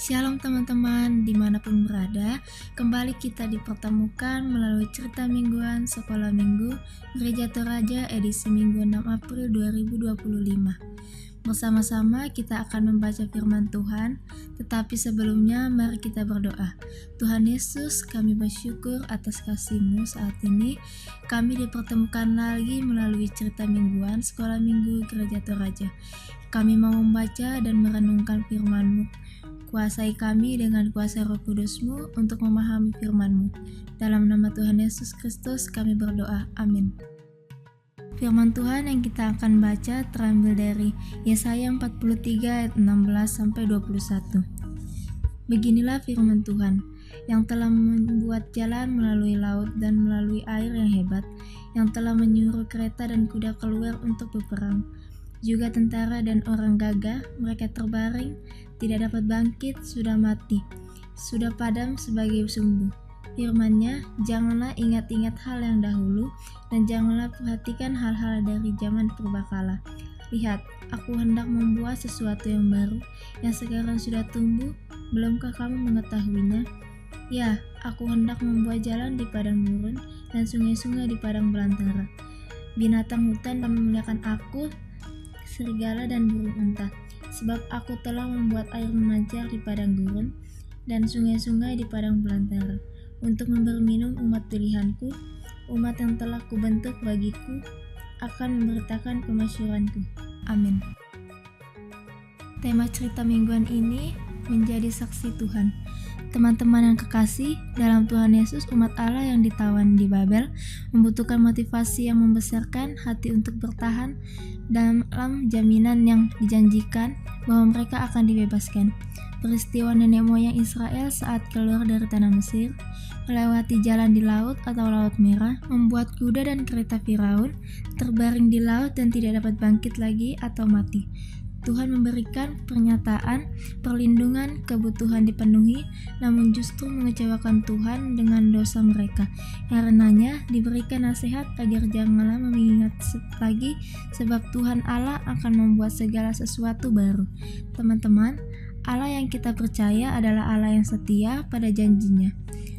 Shalom teman-teman, dimanapun berada, kembali kita dipertemukan melalui cerita mingguan Sekolah Minggu Gereja Toraja edisi Minggu 6 April 2025. Bersama-sama kita akan membaca firman Tuhan, tetapi sebelumnya mari kita berdoa. Tuhan Yesus, kami bersyukur atas kasih-Mu saat ini. Kami dipertemukan lagi melalui cerita mingguan Sekolah Minggu Gereja Toraja. Kami mau membaca dan merenungkan firman-Mu. Kuasai kami dengan kuasa Roh Kudus-Mu untuk memahami firman-Mu. Dalam nama Tuhan Yesus Kristus kami berdoa. Amin. Firman Tuhan yang kita akan baca terambil dari Yesaya 43 ayat 16-21. Beginilah firman Tuhan, yang telah membuat jalan melalui laut dan melalui air yang hebat, yang telah menyuruh kereta dan kuda keluar untuk berperang. Juga tentara dan orang gagah, mereka terbaring, tidak dapat bangkit, sudah mati, sudah padam sebagai sumbu. Firman-Nya, janganlah ingat-ingat hal yang dahulu, dan janganlah perhatikan hal-hal dari zaman purbakala. Lihat, aku hendak membuat sesuatu yang baru, yang sekarang sudah tumbuh, belumkah kamu mengetahuinya? Ya, aku hendak membuat jalan di padang gurun, dan sungai-sungai di padang belantara. Binatang hutan memuliakan aku, serigala dan burung unta, sebab aku telah membuat air memancar di padang gurun dan sungai-sungai di padang belantara, untuk memberi minum umat pilihanku, umat yang telah kubentuk bagiku, akan memberitakan kemasyhuranku. Amin. Tema cerita mingguan ini menjadi saksi Tuhan. Teman-teman yang kekasih, dalam Tuhan Yesus, umat Allah yang ditawan di Babel membutuhkan motivasi yang membesarkan hati untuk bertahan dalam jaminan yang dijanjikan bahwa mereka akan dibebaskan. Peristiwa nenek moyang Israel saat keluar dari tanah Mesir, melewati jalan di laut atau Laut Merah, membuat kuda dan kereta Firaun terbaring di laut dan tidak dapat bangkit lagi atau mati. Tuhan memberikan pernyataan perlindungan, kebutuhan dipenuhi, namun justru mengecewakan Tuhan dengan dosa mereka. Karenanya diberikan nasihat agar janganlah mengingat lagi, sebab Tuhan Allah akan membuat segala sesuatu baru. Teman-teman, Allah yang kita percaya adalah Allah yang setia pada janjinya.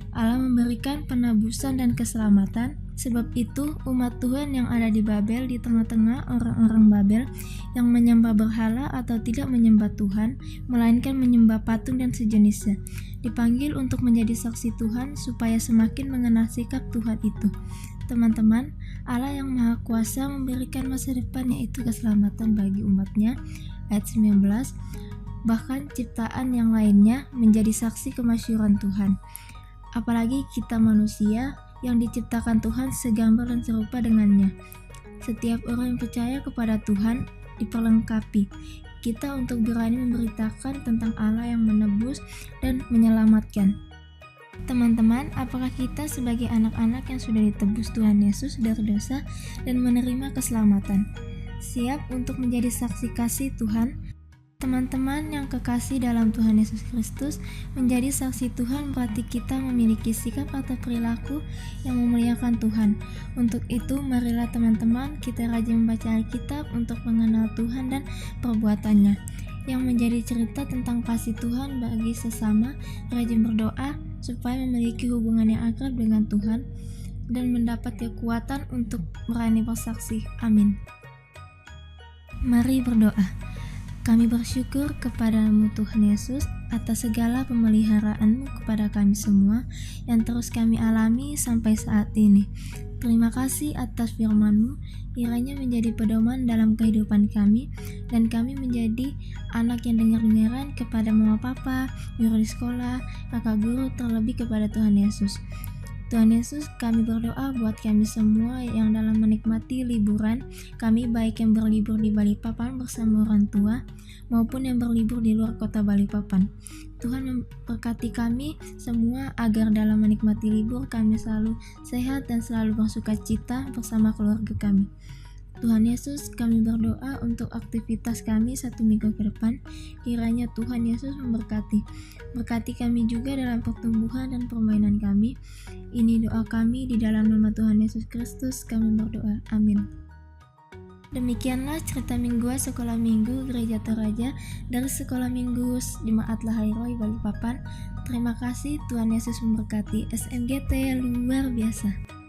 Allah memberikan penebusan dan keselamatan. Sebab itu, umat Tuhan yang ada di Babel, di tengah-tengah orang-orang Babel yang menyembah berhala atau tidak menyembah Tuhan, melainkan menyembah patung dan sejenisnya, dipanggil untuk menjadi saksi Tuhan supaya semakin mengenal sikap Tuhan itu. Teman-teman, Allah yang Maha Kuasa memberikan masa depan, yaitu keselamatan bagi umatnya. Ayat 19, bahkan ciptaan yang lainnya menjadi saksi kemasyhuran Tuhan. Apalagi kita manusia yang diciptakan Tuhan segambar dan serupa dengannya. Setiap orang yang percaya kepada Tuhan diperlengkapi kita untuk berani memberitakan tentang Allah yang menebus dan menyelamatkan. Teman-teman, apakah kita sebagai anak-anak yang sudah ditebus Tuhan Yesus dari dosa dan menerima keselamatan, siap untuk menjadi saksi kasih Tuhan? Teman-teman yang kekasih dalam Tuhan Yesus Kristus, menjadi saksi Tuhan berarti kita memiliki sikap atau perilaku yang memuliakan Tuhan. Untuk itu, marilah teman-teman kita rajin membaca Alkitab untuk mengenal Tuhan dan perbuatannya, yang menjadi cerita tentang kasih Tuhan bagi sesama. Rajin berdoa supaya memiliki hubungan yang akrab dengan Tuhan dan mendapat kekuatan untuk berani bersaksi. Amin. Mari berdoa. Kami bersyukur kepada-Mu Tuhan Yesus atas segala pemeliharaan-Mu kepada kami semua yang terus kami alami sampai saat ini. Terima kasih atas firman-Mu, kiranya menjadi pedoman dalam kehidupan kami, dan kami menjadi anak yang dengar-dengaran kepada mama papa, guru di sekolah, kakak guru, terlebih kepada Tuhan Yesus. Tuhan Yesus, kami berdoa buat kami semua yang dalam menikmati liburan kami, baik yang berlibur di Balikpapan bersama orang tua maupun yang berlibur di luar kota Balikpapan. Tuhan memberkati kami semua agar dalam menikmati libur kami selalu sehat dan selalu bersukacita bersama keluarga kami. Tuhan Yesus, kami berdoa untuk aktivitas kami 1 minggu ke depan. Kiranya Tuhan Yesus memberkati. Berkati kami juga dalam pertumbuhan dan permainan kami. Ini doa kami di dalam nama Tuhan Yesus Kristus kami berdoa. Amin. Demikianlah cerita mingguan Sekolah Minggu Gereja Toraja dari Sekolah Minggu Jemaat Lahairoi Balikpapan. Terima kasih, Tuhan Yesus memberkati. SMGT luar biasa.